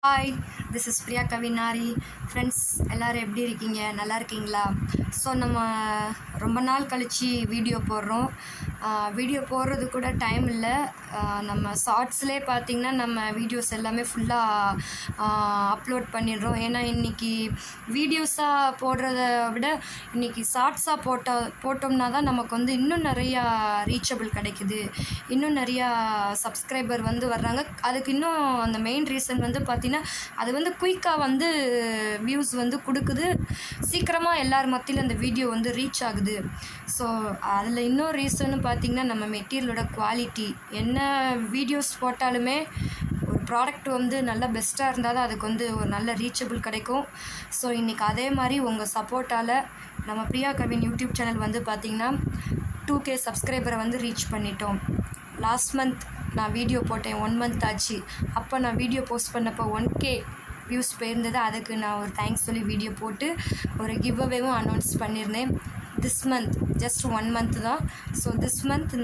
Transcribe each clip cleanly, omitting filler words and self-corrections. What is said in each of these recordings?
Hi, this is Priya Kavinari. Friends எல்லோரும் எப்படி இருக்கீங்க? நல்லா இருக்கீங்களா? ஸோ நம்ம ரொம்ப நாள் கழித்து வீடியோ போடுறோம். வீடியோ போடுறது கூட டைம் இல்லை. நம்ம ஷார்ட்ஸ்லேயே பார்த்திங்கன்னா நம்ம வீடியோஸ் எல்லாமே ஃபுல்லாக அப்லோட் பண்ணிடுறோம். ஏன்னா இன்றைக்கி வீடியோஸாக போடுறத விட இன்றைக்கி ஷார்ட்ஸாக போட்டோம்னா தான் நமக்கு வந்து இன்னும் நிறையா ரீச்சபிள் கிடைக்குது, இன்னும் நிறையா சப்ஸ்கிரைபர் வந்து வர்றாங்க. அதுக்கு இன்னும் அந்த மெயின் ரீசன் வந்து பார்த்திங்கன்னா அது வந்து குயிக்காக வந்து வியூஸ் வந்து கொடுக்குது, சீக்கிரமாக எல்லார் மத்தியில் அந்த வீடியோ வந்து ரீச் ஆகுது. ஸோ அதில் இன்னொரு ரீசன்னு பார்த்திங்கன்னா நம்ம மெட்டீரியலோட குவாலிட்டி. என்ன வீடியோஸ் போட்டாலுமே ஒரு ப்ராடக்ட் வந்து நல்லா பெஸ்ட்டாக இருந்தால் தான் அதுக்கு வந்து ஒரு நல்ல ரீச்சபிள் கிடைக்கும். ஸோ இன்றைக்கி அதே மாதிரி உங்கள் சப்போர்ட்டால் நம்ம பிரியா கவின் யூடியூப் சேனல் வந்து பார்த்திங்கன்னா 2K சப்ஸ்கிரைபரை வந்து ரீச் பண்ணிட்டோம். லாஸ்ட் மந்த் நான் வீடியோ போட்டேன், 1 மந்த் ஆச்சு. அப்போ நான் வீடியோ போஸ்ட் பண்ணப்போ 1K வியூஸ் போயிருந்தது. அதுக்கு நான் ஒரு தேங்க்ஸ் சொல்லி வீடியோ போட்டு ஒரு கிவ் அவேவும் அனௌன்ஸ் பண்ணியிருந்தேன். திஸ் மந்த் ஜஸ்ட் 1 மந்த் தான். ஸோ திஸ் மந்த்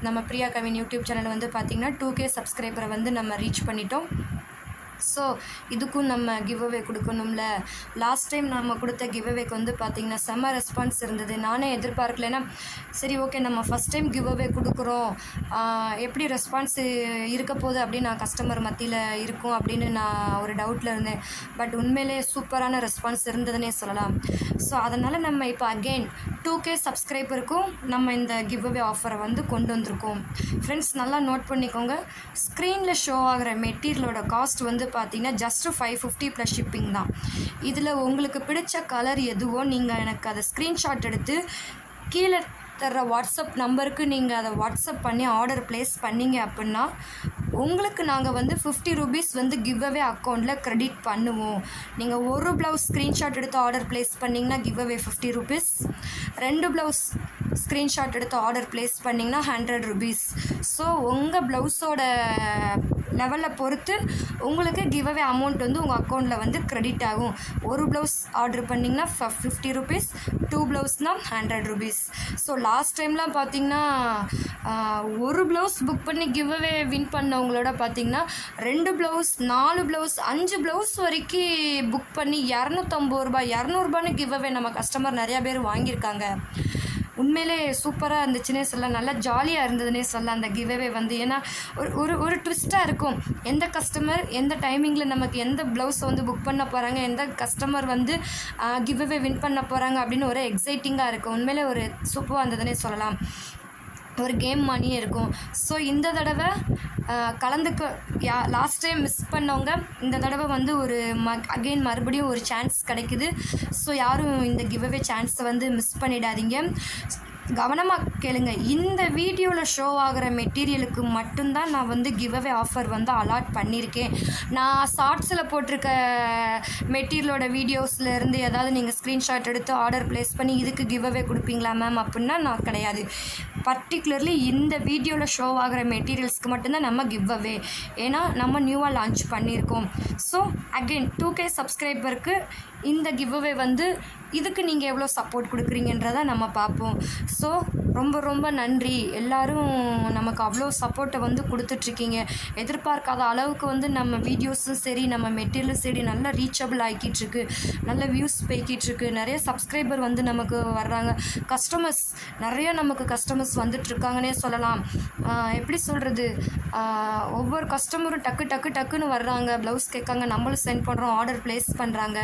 நம்ம பிரியா கவின் யூடியூப் சேனல் வந்து பார்த்திங்கன்னா 2K சப்ஸ்கிரைபரை வந்து நம்ம ரீச் பண்ணிட்டோம். ஸோ இதுக்கும் நம்ம கிவ் அவே கொடுக்கணும்ல. லாஸ்ட் டைம் நம்ம கொடுத்த கிவ் அவேக்கு வந்து பார்த்திங்கன்னா செம்ம ரெஸ்பான்ஸ் இருந்தது. நானே எதிர்பார்க்கல. ஏன்னா சரி ஓகே நம்ம ஃபஸ்ட் டைம் கிவ் அவே கொடுக்குறோம், எப்படி ரெஸ்பான்ஸ் இருக்க போகுது அப்படின்னு நான் கஸ்டமர் மத்தியில் இருக்கும் அப்படின்னு நான் ஒரு டவுட்டில் இருந்தேன். பட் உண்மையிலே சூப்பரான ரெஸ்பான்ஸ் இருந்ததுன்னே சொல்லலாம். ஸோ அதனால் நம்ம இப்போ அகெயின் 2K சப்ஸ்கிரைபருக்கும் நம்ம இந்த கிவ் அவே ஆஃபரை வந்து கொண்டு வந்திருக்கோம். ஃப்ரெண்ட்ஸ் நல்லா நோட் பண்ணிக்கோங்க. ஸ்க்ரீனில் ஷோ ஆகிற மெட்டீரியலோட காஸ்ட் வந்து பார்த்திங்கன்னா ஜஸ்ட்டு 550 ப்ளஸ் ஷிப்பிங் தான். இதில் உங்களுக்கு பிடிச்ச கலர் எதுவோ நீங்கள் எனக்கு அதை ஸ்க்ரீன்ஷாட் எடுத்து கீழே தர்ற வாட்ஸ்அப் நம்பருக்கு நீங்கள் அதை வாட்ஸ்அப் பண்ணி ஆர்டர் ப்ளேஸ் பண்ணிங்க அப்படின்னா உங்களுக்கு நாங்கள் வந்து 50 ரூபீஸ் வந்து கிவ் அவே அக்கௌண்ட்டில் க்ரெடிட் பண்ணுவோம். நீங்கள் ஒரு ப்ளவுஸ் ஸ்க்ரீன்ஷாட் எடுத்து ஆர்டர் ப்ளேஸ் பண்ணிங்கன்னா give away 50 rupees, 2 blouse screenshot எடுத்து ஆர்டர் ப்ளேஸ் பண்ணிங்கன்னா 100 ரூபீஸ். ஸோ உங்கள் ப்ளவுஸோட லெவலில் பொறுத்து உங்களுக்கு கிவ் அவே அமௌண்ட் வந்து உங்கள் அக்கௌண்ட்டில் வந்து க்ரெடிட் ஆகும். ஒரு ப்ளவுஸ் ஆர்டர் பண்ணிங்கன்னா 50 ரூபீஸ், 2 ப்ளவுஸ்னால் 100 ரூபீஸ். ஸோ லாஸ்ட் டைம்லாம் பார்த்திங்கன்னா ஒரு ப்ளவுஸ் புக் பண்ணி கிவ் அவே வின் பண்ணவங்களோட பார்த்திங்கன்னா 2 ப்ளவுஸ், 4 ப்ளவுஸ், 5 ப்ளவுஸ் வரைக்கும் புக் பண்ணி 250 ரூபாய், 200 கிவ் அவே நம்ம கஸ்டமர் நிறையா பேர் வாங்கியிருக்காங்க. உண்மையிலே சூப்பராக இருந்துச்சுன்னே சொல்லலாம். நல்லா ஜாலியாக இருந்ததுன்னே சொல்லலாம் அந்த கிவ் அவே வந்து. ஏன்னா ஒரு ட்விஸ்ட்டாக இருக்கும். எந்த கஸ்டமர் எந்த டைமிங்கில் நமக்கு எந்த ப்ளவுஸை வந்து புக் பண்ண போகிறாங்க, எந்த கஸ்டமர் வந்து கிவ் அவே வின் பண்ண போகிறாங்க அப்படின்னு ஒரு எக்ஸைட்டிங்காக இருக்கும். உண்மையிலே ஒரு சூப்பராக இருந்ததுன்னே சொல்லலாம். ஒரு கேம் மாதிரியே இருக்கும். ஸோ இந்த தடவை லாஸ்ட் டைம் மிஸ் பண்ணவங்க இந்த தடவை வந்து ஒரு அகெயின் மறுபடியும் ஒரு சான்ஸ் கிடைக்குது. ஸோ யாரும் இந்த கிவ் அவே சான்ஸை வந்து மிஸ் பண்ணிடாதீங்க. கவனமாக கேளுங்க. இந்த வீடியோவில் ஷோ ஆகிற மெட்டீரியலுக்கு மட்டும்தான் நான் வந்து கிவ் அவே ஆஃபர் வந்து அலாட் பண்ணியிருக்கேன். நான் ஷார்ட்ஸில் போட்டிருக்க மெட்டீரியலோட வீடியோஸில் இருந்து ஏதாவது நீங்கள் ஸ்க்ரீன்ஷாட் எடுத்து ஆர்டர் ப்ளேஸ் பண்ணி இதுக்கு கிவ் அவே கொடுப்பீங்களா மேம் அப்படின்னா நான் கிடையாது. பர்டிகுலர்லி இந்த வீடியோவில் ஷோ ஆகிற மெட்டீரியல்ஸ்க்கு மட்டும்தான் நம்ம கிவ் அவே. ஏன்னா நம்ம நியூவாக லான்ச் பண்ணியிருக்கோம். ஸோ அகெயின் 2K சப்ஸ்கிரைபருக்கு இந்த கிவ் அவே வந்து இதுக்கு நீங்கள் எவ்வளோ சப்போர்ட் கொடுக்குறீங்கன்றதை நம்ம பார்ப்போம். ஸோ ரொம்ப ரொம்ப நன்றி. எல்லோரும் நமக்கு அவ்வளோ சப்போர்ட்டை வந்து கொடுத்துட்ருக்கீங்க. எதிர்பார்க்காத அளவுக்கு வந்து நம்ம வீடியோஸும் சரி நம்ம மெட்டீரியலும் சரி நல்லா ரீச்சபிள் ஆகிக்கிட்டுருக்கு, நல்ல வியூஸ் போய்கிட்டுருக்கு, நிறைய சப்ஸ்கிரைபர் வந்து நமக்கு வர்றாங்க, கஸ்டமர்ஸ் நிறைய நமக்கு கஸ்டமர்ஸ் வந்துட்டுருக்காங்கன்னே சொல்லலாம். எப்படி சொல்கிறது, ஒவ்வொரு கஸ்டமரும் டக்குன்னு வர்றாங்க, ப்ளவுஸ் கேட்காங்க, நம்மளும் சென்ட் பண்ணுறோம், ஆர்டர் ப்ளேஸ் பண்ணுறாங்க.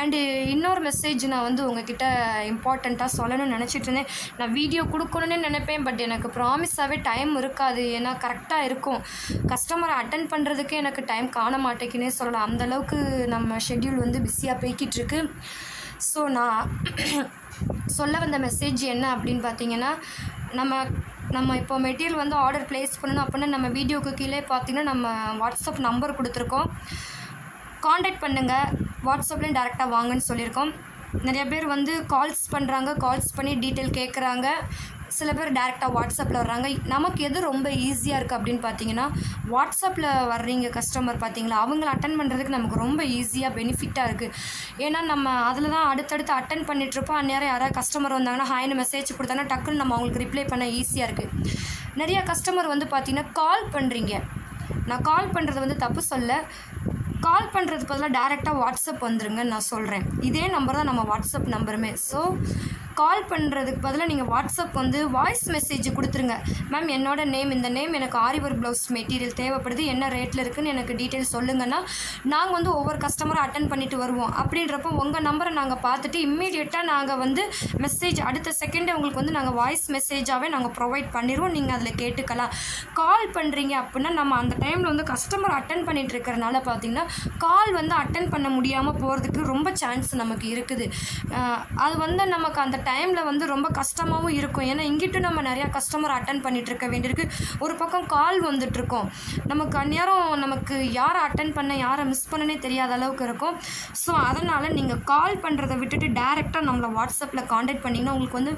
அண்டு இன்னொரு மெசேஜ் நான் வந்து உங்ககிட்ட இம்பார்ட்டண்ட்டாக சொல்லணும்னு நினச்சிட்டு இருந்தேன். நான் வீடியோ கொடுக்கணுன்னு நினைப்பேன், பட் எனக்கு ப்ராமிஸாகவே டைம் இருக்காது. ஏன்னா கரெக்டாக இருக்கும், கஸ்டமரை அட்டன் பண்ணுறதுக்கே எனக்கு டைம் காண மாட்டேங்குன்னே சொல்லலாம். அந்தளவுக்கு நம்ம ஷெட்யூல் வந்து பிஸியாக போய்கிட்டுருக்கு. ஸோ நான் சொல்ல வந்த மெசேஜ் என்ன அப்படின்னு பார்த்தீங்கன்னா, நம்ம இப்போ மெட்டீரியல் வந்து ஆர்டர் ப்ளேஸ் பண்ணணும் அப்படின்னா நம்ம வீடியோக்கு கீழே பார்த்திங்கன்னா நம்ம வாட்ஸ்அப் நம்பர் கொடுத்துருக்கோம். காண்டாக்ட் பண்ணுங்கள், வாட்ஸ்அப்லேயும் டேரெக்டாக வாங்கன்னு சொல்லியிருக்கோம். நிறைய பேர் வந்து கால்ஸ் பண்ணுறாங்க, கால்ஸ் பண்ணி டீட்டெயில் கேட்குறாங்க. சில பேர் டேரெக்டாக வாட்ஸ்அப்பில் வர்றாங்க. நமக்கு எது ரொம்ப ஈஸியாக இருக்குது அப்படின்னு பார்த்தீங்கன்னா வாட்ஸ்அப்பில் வர்றீங்க கஸ்டமர் பார்த்தீங்களா, அவங்கள அட்டன் பண்ணுறதுக்கு நமக்கு ரொம்ப ஈஸியாக பெனிஃபிட்டாக இருக்குது. ஏன்னா நம்ம அதில் தான் அடுத்தடுத்து அட்டன் பண்ணிகிட்ருப்போம். அந்நேரம் யாராவது கஸ்டமர் வந்தாங்கன்னா ஹாய்னு மெசேஜ் கொடுத்தாங்கன்னா டக்குன்னு நம்ம அவங்களுக்கு ரிப்ளை பண்ண ஈஸியாக இருக்குது. நிறையா கஸ்டமர் வந்து பார்த்திங்கன்னா கால் பண்ணுறீங்க. நான் கால் பண்ணுறது வந்து தப்பு சொல்ல, கால் பண்ணுறது பதிலாக டேரெக்டாக வாட்ஸ்அப் வந்துருங்கன்னு நான் சொல்கிறேன். இதே நம்பர் தான் நம்ம வாட்ஸ்அப் நம்பருமே. ஸோ கால் பண்ணுறதுக்கு பதிலாக நீங்கள் வாட்ஸ்அப் வந்து வாய்ஸ் மெசேஜ் கொடுத்துருங்க. மேம் என்னோட நேம் இந்த நேம், எனக்கு ஆரி ஒர்க் ப்ளவுஸ் மெட்டீரியல் தேவைப்படுது, என்ன ரேட்டில் இருக்குதுன்னு எனக்கு டீட்டெயில் சொல்லுங்கன்னா நாங்கள் வந்து ஒவ்வொரு கஸ்டமரை அட்டன் பண்ணிட்டு வருவோம். அப்படின்றப்போ உங்கள் நம்பரை நாங்கள் பார்த்துட்டு இம்மீடியட்டாக நாங்கள் வந்து மெசேஜ் அடுத்த செகண்டே உங்களுக்கு வந்து நாங்கள் வாய்ஸ் மெசேஜாகவே நாங்கள் ப்ரொவைட் பண்ணிடுவோம். நீங்கள் அதில் கேட்டுக்கலாம். கால் பண்ணுறீங்க அப்படின்னா நம்ம அந்த டைமில் வந்து கஸ்டமர் அட்டன் பண்ணிட்டு இருக்கிறனால பார்த்தீங்கன்னா கால் வந்து அட்டன் பண்ண முடியாமல் போகிறதுக்கு ரொம்ப சான்ஸ் நமக்கு இருக்குது. அது வந்து நமக்கு அந்த டைமில் வந்து ரொம்ப கஷ்டமாகவும் இருக்கும். ஏன்னா இங்கிட்டு நம்ம நிறையா கஸ்டமர் அட்டன் பண்ணிகிட்டு இருக்க வேண்டியிருக்கு, ஒரு பக்கம் கால் வந்துட்டுருக்கோம். நமக்கு அந்நேரம் நமக்கு யாரை அட்டன் பண்ண யாரை மிஸ் பண்ணனே தெரியாத அளவுக்கு இருக்கும். ஸோ அதனால் நீங்கள் கால் பண்ணுறதை விட்டுட்டு டேரெக்டாக நம்மளை வாட்ஸ்அப்பில் காண்டாக்ட் பண்ணிங்கன்னா உங்களுக்கு வந்து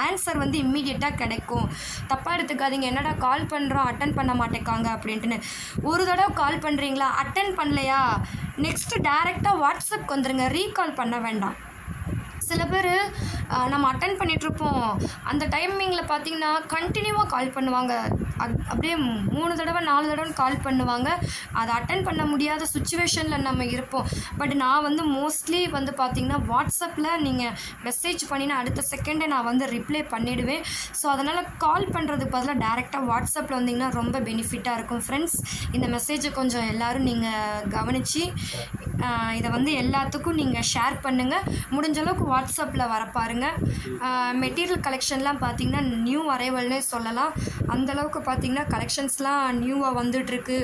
ஆன்சர் வந்து இம்மீடியட்டாக கிடைக்கும். தப்பாக எடுத்துக்காதீங்க, என்னடா கால் பண்ணுறோம் அட்டன் பண்ண மாட்டேக்காங்க அப்படின்ட்டுன்னு. ஒரு தடவை கால் பண்ணுறீங்களா, அட்டன் பண்ணலையா, நெக்ஸ்ட்டு டேரெக்டாக வாட்ஸ்அப்க்கு வந்துடுங்க, ரீகால் பண்ண வேண்டாம். சில பேர் நம்ம அட்டன் பண்ணிகிட்ருப்போம், அந்த டைமிங்கில் பார்த்திங்கன்னா கண்டினியூவாக கால் பண்ணுவாங்க. அப்படியே 3 தடவை 4 தடவை கால் பண்ணுவாங்க. அதை அட்டன் பண்ண முடியாத சுச்சுவேஷனில் நம்ம இருப்போம். பட் நான் வந்து மோஸ்ட்லி வந்து பார்த்திங்கன்னா வாட்ஸ்அப்பில் நீங்கள் மெசேஜ் பண்ணினா அடுத்த செகண்டே நான் வந்து ரிப்ளை பண்ணிவிடுவேன். ஸோ அதனால் கால் பண்ணுறதுக்கு பதிலாக டேரெக்டாக வாட்ஸ்அப்பில் வந்திங்கன்னா ரொம்ப பெனிஃபிட்டாக இருக்கும். ஃப்ரெண்ட்ஸ், இந்த மெசேஜை கொஞ்சம் எல்லோரும் நீங்கள் கவனித்து இதை வந்து எல்லாத்துக்கும் நீங்கள் ஷேர் பண்ணுங்கள். முடிஞ்ச அளவுக்கு வாட்ஸ்அப்பில் வர பாருங்கள். மெட்டீரியல் கலெக்ஷன்லாம் பார்த்திங்கன்னா நியூ அரைவல்னே சொல்லலாம். அந்தளவுக்கு பார்த்திங்கன்னா கலெக்ஷன்ஸ்லாம் நியூவாக வந்துட்டுருக்கு.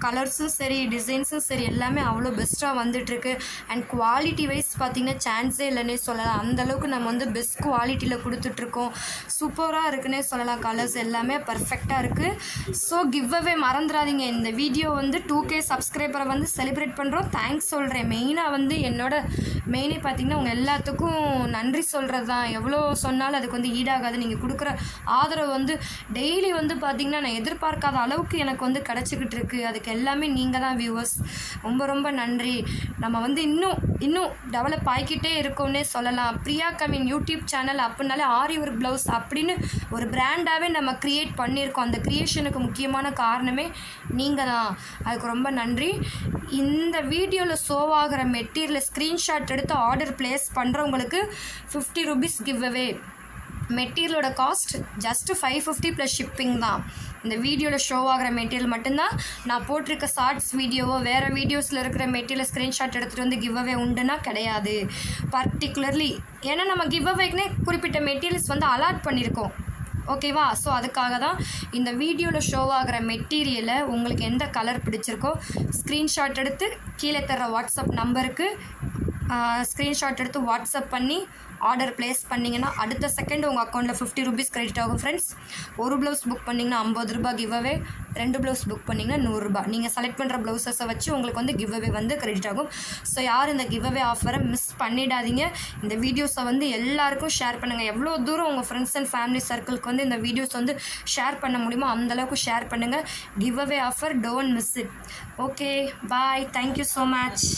கலர்ஸும் சரி டிசைன்ஸும் சரி எல்லாமே அவ்வளோ பெஸ்ட்டாக வந்துட்டுருக்கு. அண்ட் குவாலிட்டி வைஸ் பார்த்திங்கன்னா சான்ஸே இல்லைன்னே சொல்லலாம். அந்தளவுக்கு நம்ம வந்து பெஸ்ட் குவாலிட்டியில் கொடுத்துட்ருக்கோம். சூப்பராக இருக்குன்னே சொல்லலாம். கலர்ஸ் எல்லாமே பர்ஃபெக்டாக இருக்குது. ஸோ கிவ் அவே மறந்துடாதீங்க. இந்த வீடியோ வந்து 2K சப்ஸ்கிரைபரை வந்து செலிப்ரேட் பண்ணுறோம். தேங்க்ஸ் சொல்கிறேன். மெயினாக வந்து என்னோட மெயினே பார்த்திங்கன்னா உங்கள் எல்லாத்துக்கும் நன்றி சொல்கிறது தான். எவ்வளோ சொன்னாலும் அதுக்கு வந்து ஈடாகாது. நீங்கள் கொடுக்குற ஆதரவு வந்து டெய்லி வந்து பார்த்திங்கன்னா நான் எதிர்பார்க்காத அளவுக்கு எனக்கு வந்து கிடச்சிக்கிட்டு இருக்குது. அதுக்கு எல்லாமே நீங்கள் தான் வியூவர்ஸ். ரொம்ப ரொம்ப நன்றி. நம்ம வந்து இன்னும் டெவலப் ஆகிக்கிட்டே இருக்கோன்னே சொல்லலாம். பிரியா கவின் யூடியூப் சேனல் அப்படின்னாலே ஆரி ஒர்க் ப்ளவுஸ் அப்படின்னு ஒரு பிராண்டாகவே நம்ம க்ரியேட் பண்ணியிருக்கோம். அந்த க்ரியேஷனுக்கு முக்கியமான காரணமே நீங்கள் தான். அதுக்கு ரொம்ப நன்றி. இந்த வீடியோவில் ஷோவாகிற மெட்டீரியல் ஸ்க்ரீன்ஷாட் எடுத்து ஆர்டர் ப்ளேஸ் பண்ணுறவங்களுக்கு 50 ரூபீஸ் கிவ் அவே. மெட்டீரியலோட காஸ்ட் ஜஸ்ட்டு 550 ப்ளஸ் ஷிப்பிங் தான். இந்த வீடியோவில் ஷோ ஆகிற மெட்டீரியல் மட்டும்தான். நான் போட்டிருக்க ஷார்ட்ஸ் வீடியோவோ வேறு வீடியோஸில் இருக்கிற மெட்டீரியல் ஸ்க்ரீன்ஷாட் எடுத்துகிட்டு வந்து கிவ் அவே உண்டுன்னா கிடையாது. பர்டிகுலர்லி ஏன்னா நம்ம கிவ் அவேக்குனே குறிப்பிட்ட மெட்டீரியல்ஸ் வந்து அலாட் பண்ணியிருக்கோம். ஓகேவா? ஸோ அதுக்காக தான் இந்த வீடியோவில் ஷோ ஆகிற மெட்டீரியலை உங்களுக்கு எந்த கலர் பிடிச்சிருக்கோ ஸ்க்ரீன்ஷாட் எடுத்து கீழே தர வாட்ஸ்அப் நம்பருக்கு ஸ்க்ரீன்ஷாட் எடுத்து வாட்ஸ்அப் பண்ணி ஆர்டர் ப்ளேஸ் பண்ணிங்கன்னா அடுத்த செகண்ட் உங்கள் அக்கௌண்ட்டில் 50 ரூபீஸ் கிரெடிட் ஆகும். ஃப்ரெண்ட்ஸ், ஒரு ப்ளவுஸ் புக் பண்ணிங்கன்னா 50 ரூபா கிவ் அவே, 2 ப்ளவுஸ் புக் பண்ணிங்கன்னா 100 ரூபா. நீங்கள் செலக்ட் பண்ணுற ப்ளவுஸஸை வச்சு உங்களுக்கு வந்து கிவ் அவே வந்து கிரெடிட் ஆகும். ஸோ யார் இந்த கிவ் அவே ஆஃபரை மிஸ் பண்ணிடாதீங்க. இந்த வீடியோஸை வந்து எல்லாருக்கும் ஷேர் பண்ணுங்கள். எவ்வளோ தூரம் உங்கள் ஃப்ரெண்ட்ஸ் அண்ட் ஃபேமிலி சர்க்கிளுக்கு வந்து இந்த வீடியோஸ் வந்து ஷேர் பண்ண முடியுமோ அந்தளவுக்கு ஷேர் பண்ணுங்கள். Give away offer, don't miss it. Okay, bye. Thank you so much.